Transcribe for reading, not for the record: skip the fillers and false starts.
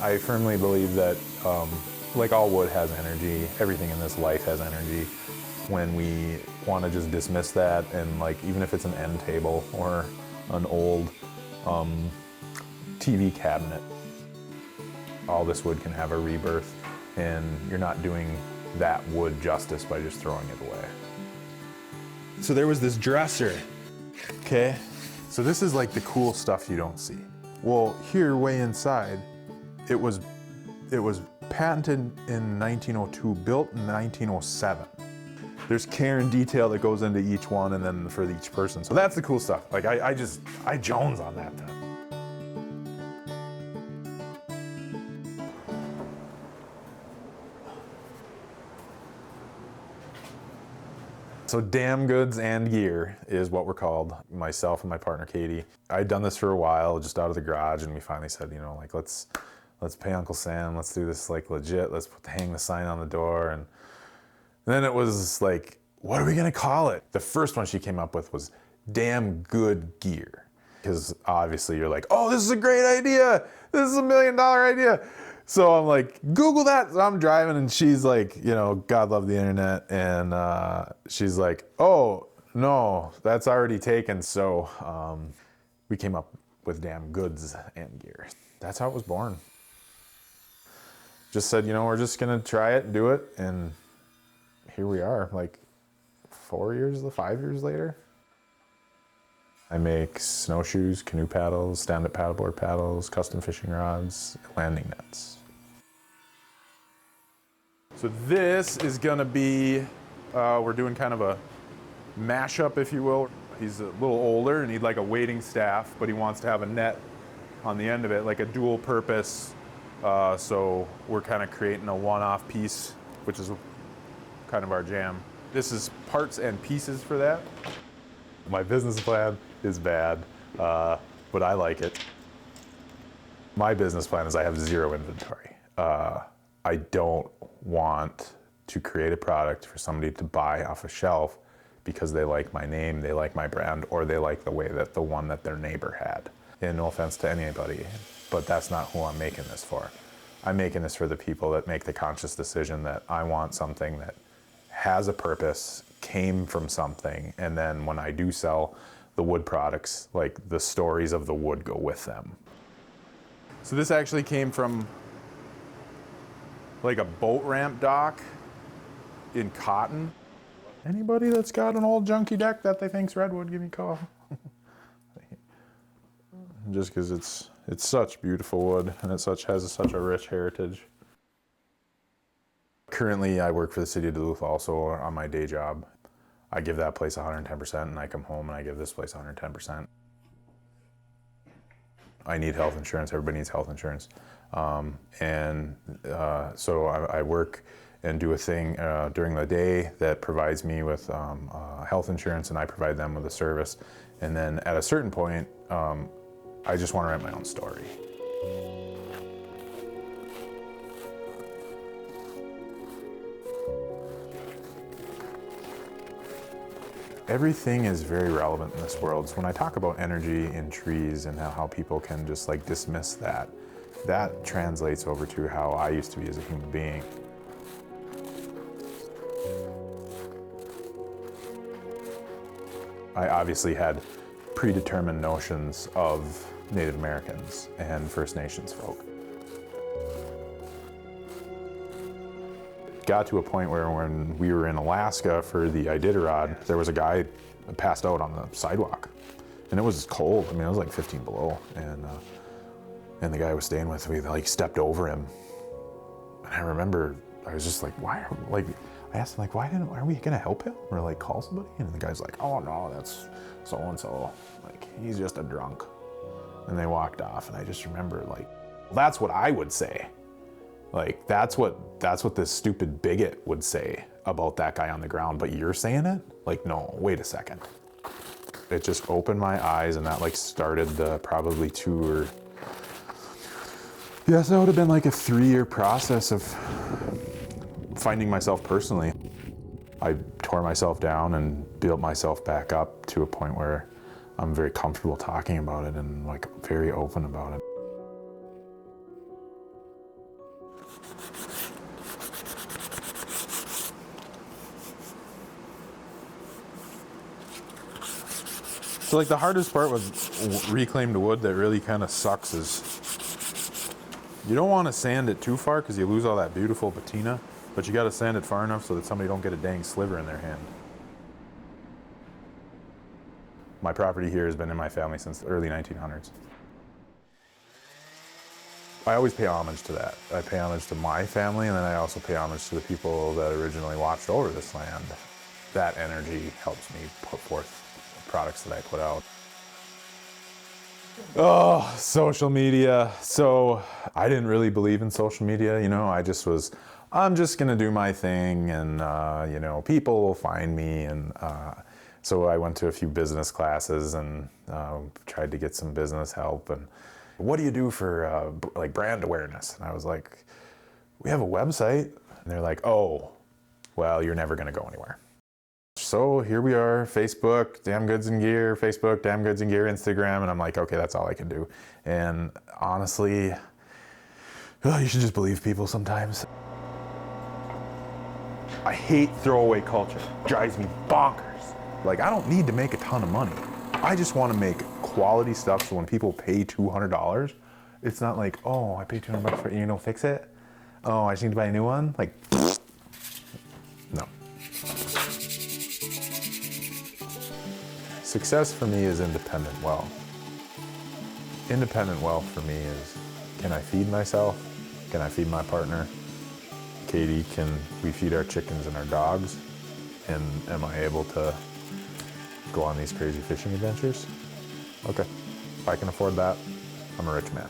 I firmly believe that, like all wood has energy, everything in this life has energy. When we want to just dismiss that, and like even if it's an end table or an old TV cabinet, all this wood can have a rebirth, and you're not doing that wood justice by just throwing it away. So there was this dresser, okay? So this is like the cool stuff you don't see. Well, here way inside, it was patented in 1902, built in 1907. There's care and detail that goes into each one, and then for each person. So that's the cool stuff. Like I jones on that then. So damn goods and gear is what we're called, myself and my partner Katie. I'd done this for a while, just out of the garage, and we finally said, you know, like let's pay Uncle Sam, let's do this like legit, let's hang the sign on the door. And then it was like, what are we gonna call it? The first one she came up with was damn good gear. Because obviously you're like, oh, this is a great idea. This is $1 million idea. So I'm like, Google that. So I'm driving and she's like, you know, God love the internet. And she's like, oh, no, that's already taken. So we came up with damn goods and gear. That's how it was born. Just said, you know, we're just gonna try it and do it. And here we are, like 5 years later. I make snowshoes, canoe paddles, stand-up paddleboard paddles, custom fishing rods, landing nets. So this is gonna be, we're doing kind of a mashup, if you will. He's a little older and he'd like a wading staff, but he wants to have a net on the end of it, like a dual purpose. So we're kind of creating a one-off piece, which is kind of our jam. This is parts and pieces for that. My business plan is bad, but I like it. My business plan is I have zero inventory. I don't want to create a product for somebody to buy off a shelf because they like my name, they like my brand, or they like the way that the one that their neighbor had. And no offense to anybody, but that's not who I'm making this for. I'm making this for the people that make the conscious decision that I want something that has a purpose, came from something, and then when I do sell the wood products, like the stories of the wood go with them. So this actually came from like a boat ramp dock in Cotton. Anybody that's got an old junky deck that they think's redwood, give me a call. Just because it's such beautiful wood and it has such a rich heritage. Currently, I work for the city of Duluth also on my day job. I give that place 110% and I come home and I give this place 110%. I need health insurance, everybody needs health insurance. So I work and do a thing during the day that provides me with health insurance, and I provide them with a service. And then at a certain point, I just want to write my own story. Everything is very relevant in this world. So when I talk about energy in trees and how people can just like dismiss that, that translates over to how I used to be as a human being. I obviously had predetermined notions of Native Americans and First Nations folk. Got to a point where when we were in Alaska for the Iditarod, there was a guy that passed out on the sidewalk. And it was cold, I mean, it was like 15 below. And the guy I was staying with, we like stepped over him. And I remember, I was just like, I asked him, like, are we gonna help him? Or like call somebody? And the guy's like, oh no, that's so-and-so. Like, he's just a drunk. And they walked off, and I just remember, like, that's what I would say. Like, that's what this stupid bigot would say about that guy on the ground, but you're saying it? Like, no, wait a second. It just opened my eyes, and that like started probably yes, that would have been like a 3-year process of finding myself personally. I tore myself down and built myself back up to a point where I'm very comfortable talking about it and like very open about it. So like the hardest part with reclaimed wood that really kind of sucks is you don't want to sand it too far because you lose all that beautiful patina, but you got to sand it far enough so that somebody don't get a dang sliver in their hand. My property here has been in my family since the early 1900s. I always pay homage to that. I pay homage to my family, and then I also pay homage to the people that originally watched over this land. That energy helps me put forth the products that I put out. Oh, social media. So I didn't really believe in social media, you know, I'm just gonna do my thing and, you know, people will find me. And so I went to a few business classes and tried to get some business help. And what do you do for like brand awareness? And I was like, we have a website. And they're like, oh, well, you're never gonna go anywhere. So here we are, Facebook, Damn Goods and Gear, Facebook, Damn Goods and Gear, Instagram, and I'm like, okay, that's all I can do. And honestly, you should just believe people sometimes. I hate throwaway culture. It drives me bonkers. Like, I don't need to make a ton of money. I just want to make quality stuff so when people pay $200, it's not like, oh, I paid $200 for it, you know, fix it? Oh, I just need to buy a new one? Like, no. Success for me is independent wealth. Independent wealth for me is, can I feed myself? Can I feed my partner? Katie, can we feed our chickens and our dogs? And am I able to go on these crazy fishing adventures? Okay, if I can afford that, I'm a rich man.